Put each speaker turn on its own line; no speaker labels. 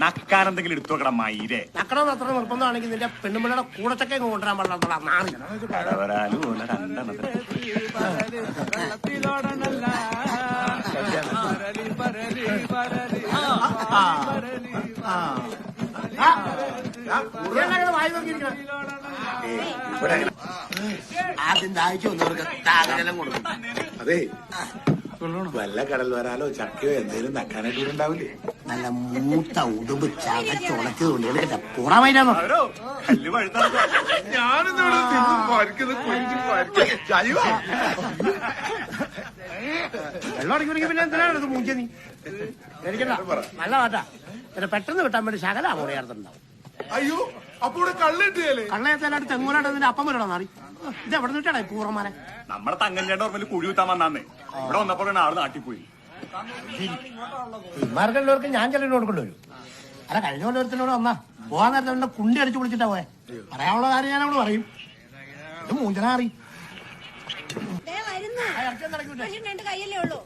നക്കാനെന്തെങ്കിലും എടുത്തു വെക്കണം മയിലേ.
നക്കണമെന്ന് അത്ര നിർബന്ധമാണെങ്കിൽ നിന്റെ പെണ്ണുമ്പിള്ളയുടെ കൂടച്ചൊക്കെ കൊണ്ടുവരാൻ പാടില്ല. നാളെ വായി നോക്കിയിരിക്കണം. ആദ്യം ദാഹിച്ചു വന്നവർക്ക് താകജലം കൊടുക്കും.
അതെ, വല്ല കടൽ വരാലോ ചക്കയോ എന്തേലും നക്കാനായിട്ട് ഇവിടെ ഉണ്ടാവില്ലേ?
നല്ല മൂത്ത ഉടുമ്പ് ചതച്ചുളച്ച് തൊണ്ടിയെടുക്കട്ടെ. പൂറാമയിലാണോ? വെള്ളമടിക്കുമെങ്കിൽ പിന്നെ എന്തിനാണ് മൂഞ്ച നീ? എനിക്കല്ല നല്ല പാട്ടാ. പിന്നെ പെട്ടെന്ന് കിട്ടാൻ വേണ്ടി ശകല മോടിയാർത്തുണ്ടാവും.
അയ്യോ, അപ്പൊ ഇവിടെ കള്ളിട്ടിയല്ലേ?
കള്ളയത്തേലായിട്ട് തെങ്ങോലായിട്ട് നിന്റെ അപ്പം വരണം നാറി. ഇത് എവിടെ നിന്നിട്ടാണ് പൂറന്മാരെ?
നമ്മുടെ തങ്കഞ്ചേട്ടൻ ഓർമ്മയിൽ കുഴി കുത്താൻ വന്നാന്നേ. ഇവിടെ വന്നപ്പോഴാണ് ആള് നാട്ടിപ്പോയി.
ഇമാർക്കുള്ളവർക്ക് ഞാൻ ചിലർ കൊടുക്കേണ്ടി വരും. അല്ല, കഴിഞ്ഞ കൊല്ലത്തിനോട് വന്നാ പോകാൻ നേരത്തെ കുണ്ടി അടിച്ചു വിളിച്ചിട്ടാ പോയെ. പറയാനുള്ള കാര്യം ഞാൻ അവിടെ പറയും. ഇത് മൂഞ്ചനാറി
കയ്യല്ലേ ഉള്ളൂ.